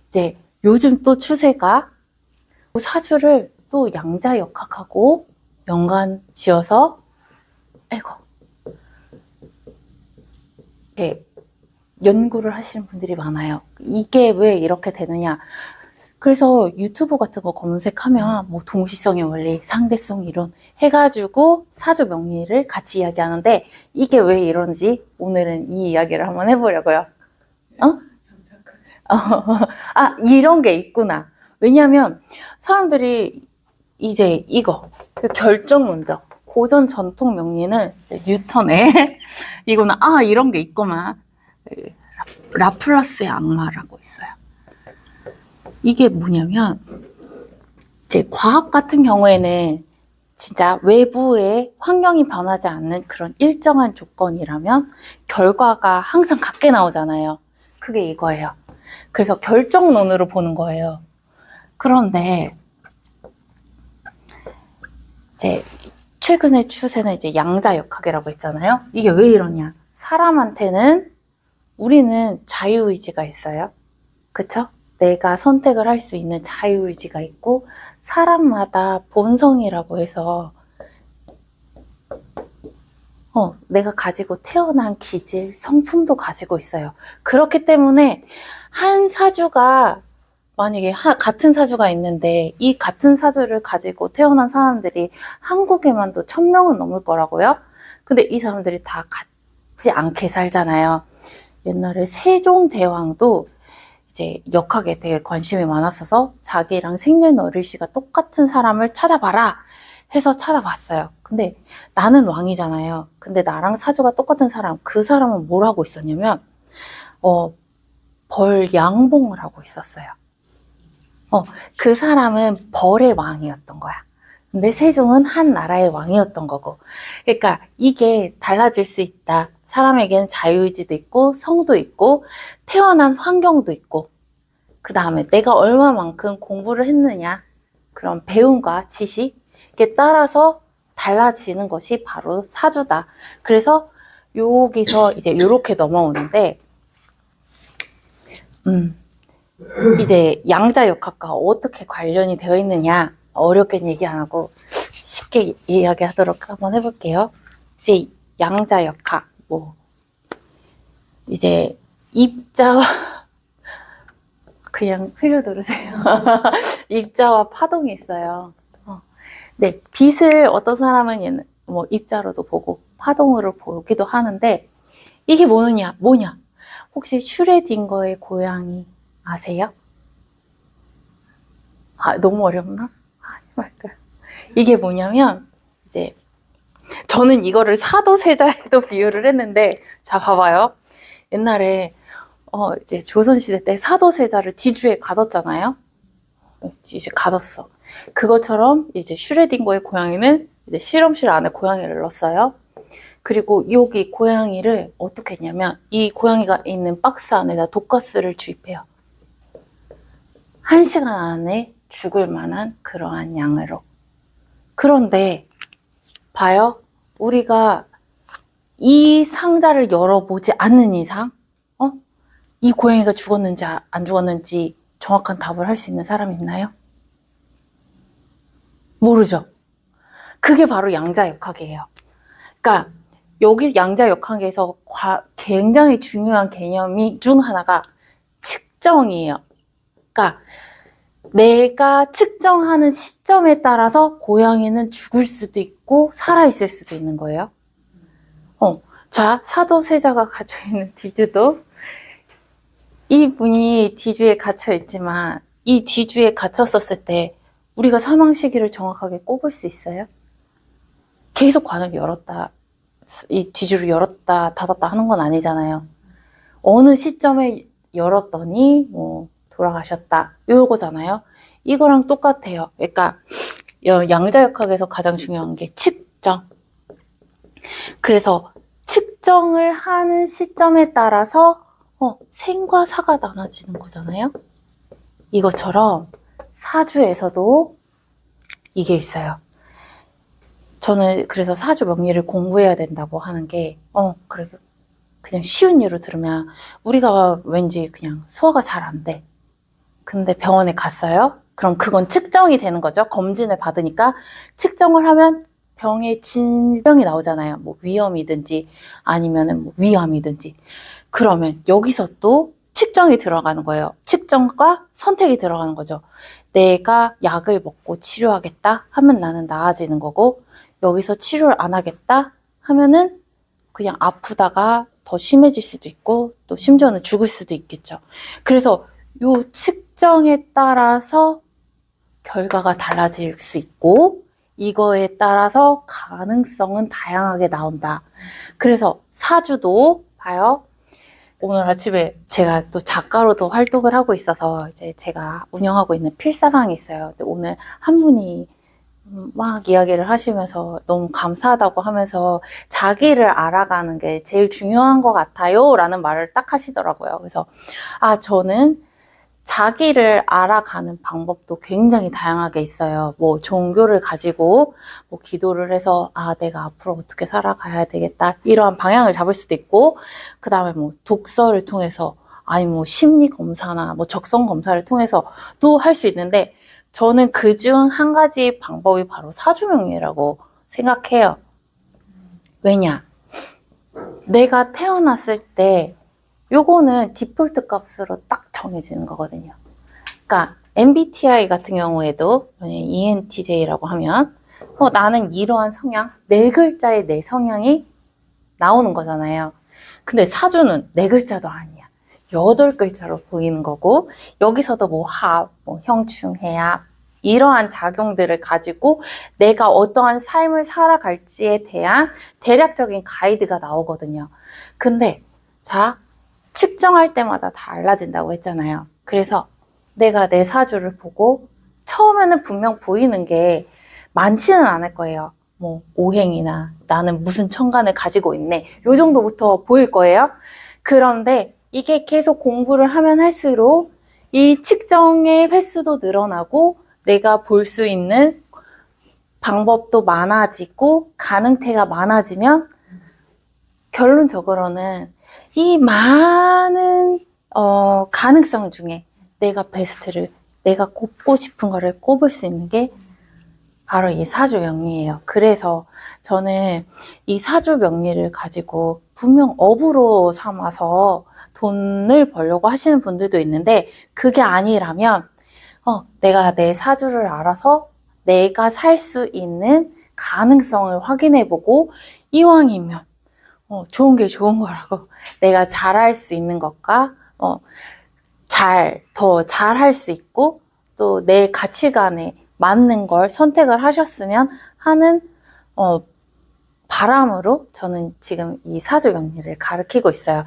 이제 요즘 또 추세가 사주를 또 양자역학하고 연관 지어서 아이고 이렇게 연구를 하시는 분들이 많아요. 이게 왜 이렇게 되느냐. 그래서 유튜브 같은 거 검색하면 뭐 동시성의 원리, 상대성 이론 해가지고 사주 명리를 같이 이야기하는데 이게 왜 이런지 오늘은 이 이야기를 한번 해보려고요. 아, 이런 게 있구나. 왜냐면 사람들이 이제 이거 결정 문제 고전 전통 명리는 뉴턴의 이거는 아 이런 게 있구만. 라플라스의 악마라고 있어요. 이게 뭐냐면 이제 과학 같은 경우에는 진짜 외부의 환경이 변하지 않는 그런 일정한 조건이라면 결과가 항상 같게 나오잖아요. 그게 이거예요. 그래서 결정론으로 보는 거예요. 그런데 이제 최근의 추세는 이제 양자역학이라고 했잖아요. 이게 왜 이러냐? 사람한테는 우리는 자유의지가 있어요. 그쵸? 내가 선택을 할 수 있는 자유의지가 있고 사람마다 본성이라고 해서 내가 가지고 태어난 기질, 성품도 가지고 있어요. 그렇기 때문에 한 사주가 만약에 같은 사주가 있는데 이 같은 사주를 가지고 태어난 사람들이 한국에만도 1000명은 넘을 거라고요. 근데 이 사람들이 다 같지 않게 살잖아요. 옛날에 세종대왕도 이제 역학에 되게 관심이 많았어서 자기랑 생년월일시가 똑같은 사람을 찾아봐라 해서 찾아봤어요. 근데 나는 왕이잖아요. 근데 나랑 사주가 똑같은 사람, 그 사람은 뭘 하고 있었냐면 벌 양봉을 하고 있었어요. 그 사람은 벌의 왕이었던 거야. 근데 세종은 한 나라의 왕이었던 거고. 그러니까 이게 달라질 수 있다. 사람에게는 자유의지도 있고 성도 있고 태어난 환경도 있고 그 다음에 내가 얼마만큼 공부를 했느냐 그런 배움과 지식에 따라서 달라지는 것이 바로 사주다. 그래서 여기서 이제 이렇게 넘어오는데 이제 양자역학과 어떻게 관련이 되어 있느냐 어렵게 얘기 안 하고 쉽게 이야기하도록 한번 해볼게요. 이제 양자역학 뭐 이제 입자와 그냥 흘려들으세요. 입자와 파동이 있어요. 네, 빛을 어떤 사람은 뭐 입자로도 보고 파동으로 보기도 하는데 이게 뭐냐? 혹시 슈레딩거의 고양이 아세요? 아, 너무 어렵나? 아니 말까요? 이게 뭐냐면 이제 저는 이거를 사도세자에도 비유를 했는데 자 봐봐요. 옛날에 이제 조선시대 때 사도세자를 뒤주에 가뒀잖아요. 이제 가뒀어. 그것처럼 이제 슈레딩거의 고양이는 이제 실험실 안에 고양이를 넣었어요. 그리고 여기 고양이를 어떻게 했냐면 이 고양이가 있는 박스 안에다 독가스를 주입해요. 1시간 안에 죽을 만한 그러한 양으로. 그런데 봐요. 우리가 이 상자를 열어보지 않는 이상 이 고양이가 죽었는지 안 죽었는지 정확한 답을 할 수 있는 사람이 있나요? 모르죠. 그게 바로 양자역학이에요. 그러니까 여기 양자역학에서 굉장히 중요한 개념이 중 하나가 측정이에요. 그러니까 내가 측정하는 시점에 따라서 고양이는 죽을 수도 있고 살아있을 수도 있는 거예요. 자, 사도세자가 갇혀있는 뒤주도 이분이 뒤주에 갇혀있지만 이 뒤주에 갇혔었을 때 우리가 사망 시기를 정확하게 꼽을 수 있어요? 계속 관을 열었다, 이 뒤주를 열었다 닫았다 하는 건 아니잖아요. 어느 시점에 열었더니 뭐 돌아가셨다 이거잖아요. 이거랑 똑같아요. 그러니까 양자역학에서 가장 중요한 게 측정. 그래서 측정을 하는 시점에 따라서 생과 사가 나눠지는 거잖아요. 이것처럼 사주에서도 이게 있어요. 저는 그래서 사주 명리를 공부해야 된다고 하는 게 그냥 쉬운 예로 들으면 우리가 왠지 그냥 소화가 잘 안 돼. 근데 병원에 갔어요? 그럼 그건 측정이 되는 거죠. 검진을 받으니까 측정을 하면 병의 질병이 나오잖아요. 뭐 위염이든지 아니면은 뭐 위암이든지. 그러면 여기서 또 측정이 들어가는 거예요. 측정과 선택이 들어가는 거죠. 내가 약을 먹고 치료하겠다 하면 나는 나아지는 거고, 여기서 치료를 안 하겠다 하면은 그냥 아프다가 더 심해질 수도 있고, 또 심지어는 죽을 수도 있겠죠. 그래서 요 측정에 따라서 결과가 달라질 수 있고, 이거에 따라서 가능성은 다양하게 나온다. 그래서 사주도 봐요. 오늘 아침에 제가 또 작가로도 활동을 하고 있어서 이제 제가 운영하고 있는 필사방이 있어요. 근데 오늘 한 분이 막 이야기를 하시면서 너무 감사하다고 하면서 자기를 알아가는 게 제일 중요한 것 같아요 라는 말을 딱 하시더라고요. 그래서 저는 자기를 알아가는 방법도 굉장히 다양하게 있어요. 뭐 종교를 가지고 뭐 기도를 해서 내가 앞으로 어떻게 살아가야 되겠다 이러한 방향을 잡을 수도 있고, 그 다음에 뭐 독서를 통해서 아니 뭐 심리 검사나 뭐 적성 검사를 통해서도 할 수 있는데, 저는 그중 한 가지 방법이 바로 사주명리라고 생각해요. 왜냐? 내가 태어났을 때 요거는 디폴트 값으로 딱 정해지는 거거든요. 그러니까 MBTI 같은 경우에도 ENTJ라고 하면 나는 이러한 성향, 네 글자의 내 성향이 나오는 거잖아요. 근데 사주는 네 글자도 아니야. 8글자로 보이는 거고, 여기서도 뭐 합, 뭐 형충, 해합 이러한 작용들을 가지고 내가 어떠한 삶을 살아갈지에 대한 대략적인 가이드가 나오거든요. 근데 측정할 때마다 달라진다고 했잖아요. 그래서 내가 내 사주를 보고 처음에는 분명 보이는 게 많지는 않을 거예요. 뭐 오행이나 나는 무슨 천간을 가지고 있네, 요 정도부터 보일 거예요. 그런데 이게 계속 공부를 하면 할수록 이 측정의 횟수도 늘어나고 내가 볼 수 있는 방법도 많아지고 가능태가 많아지면 결론적으로는 이 많은 가능성 중에 내가 베스트를, 내가 꼽고 싶은 거를 꼽을 수 있는 게 바로 이 사주 명리예요. 그래서 저는 이 사주 명리를 가지고 분명 업으로 삼아서 돈을 벌려고 하시는 분들도 있는데, 그게 아니라면 내가 내 사주를 알아서 내가 살 수 있는 가능성을 확인해보고, 이왕이면 좋은 게 좋은 거라고, 내가 잘할 수 있는 것과 더 잘할 수 있고 또 내 가치관에 맞는 걸 선택을 하셨으면 하는 바람으로 저는 지금 이 사주 명리를 가르치고 있어요.